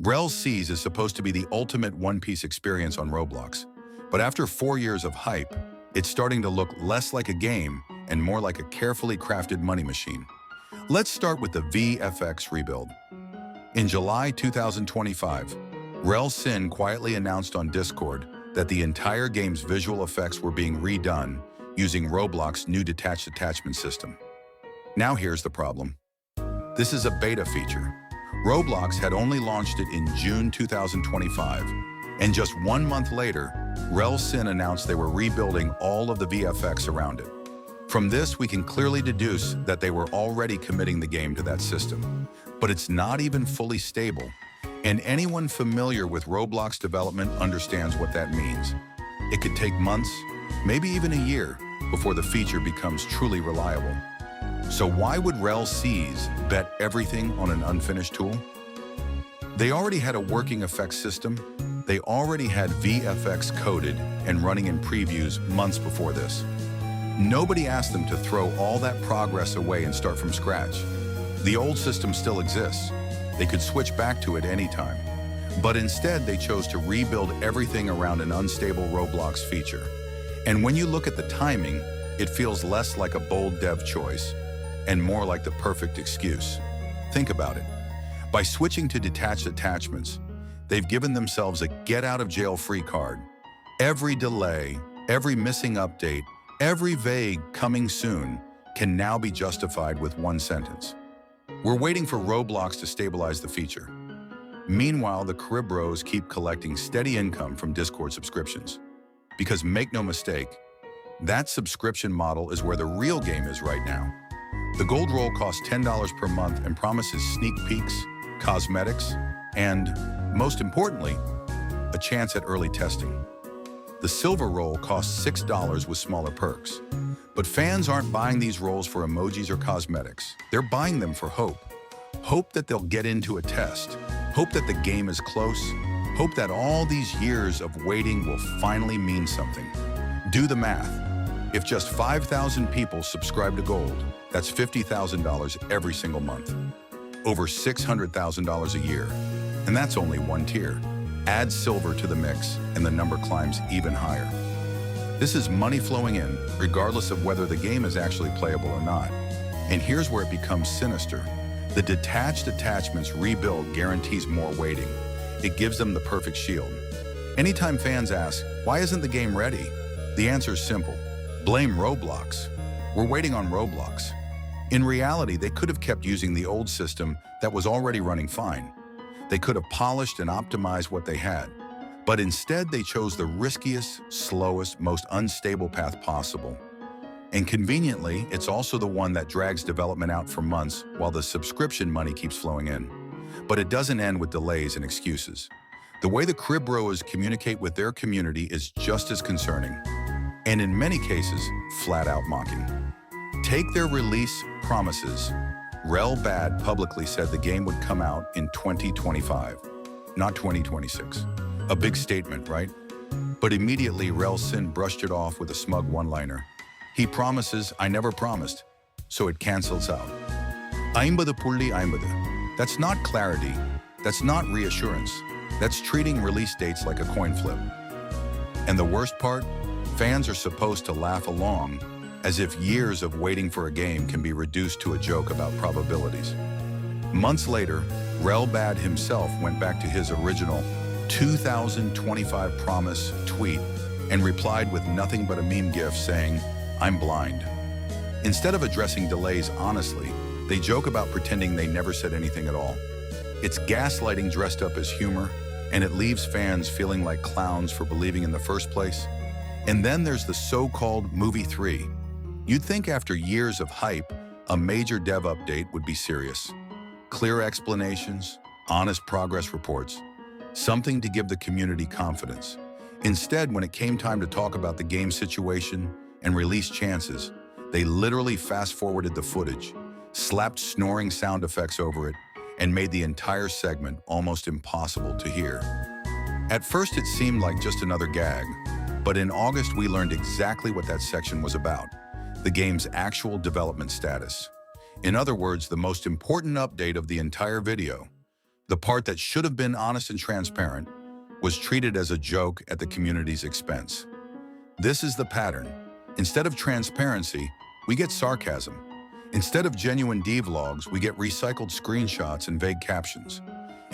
Rell Seas is supposed to be the ultimate one-piece experience on Roblox, but after 4 years of hype, it's starting to look less like a game and more like a carefully crafted money machine. Let's start with the VFX rebuild. In July 2025, Rell Sin quietly announced on Discord that the entire game's visual effects were being redone using Roblox's new detached attachment system. Now here's the problem. This is a beta feature. Roblox had only launched it in June 2025, and just 1 month later, Rell Sin announced they were rebuilding all of the VFX around it. From this, we can clearly deduce that they were already committing the game to that system. But it's not even fully stable, and anyone familiar with Roblox development understands what that means. It could take months, maybe even a year, before the feature becomes truly reliable. So why would Rell Seas bet everything on an unfinished tool? They already had a working effects system. They already had VFX coded and running in previews months before this. Nobody asked them to throw all that progress away and start from scratch. The old system still exists. They could switch back to it anytime. But instead, they chose to rebuild everything around an unstable Roblox feature. And when you look at the timing, it feels less like a bold dev choice and more like the perfect excuse. Think about it. By switching to detached attachments, they've given themselves a get-out-of-jail-free card. Every delay, every missing update, every vague coming soon can now be justified with one sentence. We're waiting for Roblox to stabilize the feature. Meanwhile, the Crib Bros keep collecting steady income from Discord subscriptions. Because make no mistake, that subscription model is where the real game is right now. The Gold Roll costs $10 per month and promises sneak peeks, cosmetics, and, most importantly, a chance at early testing. The Silver Roll costs $6 with smaller perks. But fans aren't buying these rolls for emojis or cosmetics. They're buying them for hope. Hope that they'll get into a test. Hope that the game is close. Hope that all these years of waiting will finally mean something. Do the math. If just 5,000 people subscribe to Gold, that's $50,000 every single month. Over $600,000 a year. And that's only one tier. Add Silver to the mix, and the number climbs even higher. This is money flowing in, regardless of whether the game is actually playable or not. And here's where it becomes sinister. The detached attachments rebuild guarantees more waiting. It gives them the perfect shield. Anytime fans ask, why isn't the game ready? The answer is simple. Blame Roblox. We're waiting on Roblox. In reality, they could have kept using the old system that was already running fine. They could have polished and optimized what they had. But instead, they chose the riskiest, slowest, most unstable path possible. And conveniently, it's also the one that drags development out for months while the subscription money keeps flowing in. But it doesn't end with delays and excuses. The way the Crib Bros communicate with their community is just as concerning, and in many cases, flat out mocking. Take their release promises. Rell Bad publicly said the game would come out in 2025, not 2026. A big statement, right? But immediately, Rell Sin brushed it off with a smug one-liner. He promises, I never promised, so it cancels out. Aimbada pulli aimbada. That's not clarity. That's not reassurance. That's treating release dates like a coin flip. And the worst part? Fans are supposed to laugh along, as if years of waiting for a game can be reduced to a joke about probabilities. Months later, Rell Bad himself went back to his original 2025 promise tweet and replied with nothing but a meme gif saying, I'm blind. Instead of addressing delays honestly, they joke about pretending they never said anything at all. It's gaslighting dressed up as humor, and it leaves fans feeling like clowns for believing in the first place. And then there's the so-called Movie 3. You'd think after years of hype, a major dev update would be serious. Clear explanations, honest progress reports, something to give the community confidence. Instead, when it came time to talk about the game situation and release chances, they literally fast-forwarded the footage, slapped snoring sound effects over it, and made the entire segment almost impossible to hear. At first, it seemed like just another gag, but in August, we learned exactly what that section was about, the game's actual development status. In other words, the most important update of the entire video. The part that should have been honest and transparent was treated as a joke at the community's expense. This is the pattern. Instead of transparency, we get sarcasm. Instead of genuine devlogs, we get recycled screenshots and vague captions.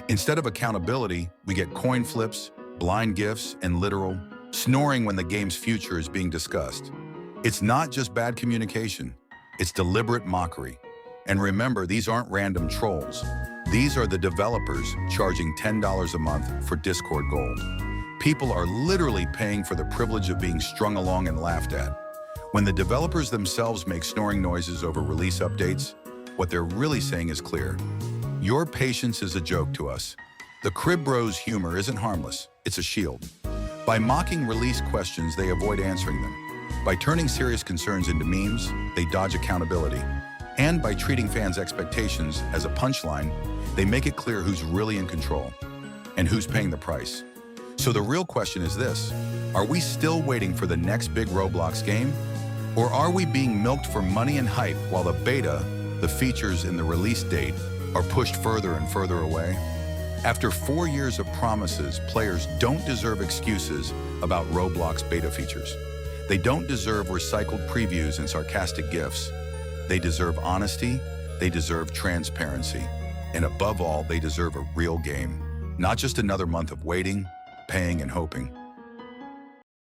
Instead of accountability, we get coin flips, blind gifts, and literal snoring when the game's future is being discussed. It's not just bad communication, it's deliberate mockery. And remember, these aren't random trolls. These are the developers charging $10 a month for Discord Gold. People are literally paying for the privilege of being strung along and laughed at. When the developers themselves make snoring noises over release updates, what they're really saying is clear. Your patience is a joke to us. The Crib Bros' humor isn't harmless, it's a shield. By mocking release questions, they avoid answering them. By turning serious concerns into memes, they dodge accountability. And by treating fans' expectations as a punchline, they make it clear who's really in control and who's paying the price. So the real question is this: are we still waiting for the next big Roblox game? Or are we being milked for money and hype while the beta, the features, and the release date are pushed further and further away? After 4 years of promises, players don't deserve excuses about Roblox beta features. They don't deserve recycled previews and sarcastic gifs. They deserve honesty, they deserve transparency, and above all, they deserve a real game. Not just another month of waiting, paying, and hoping.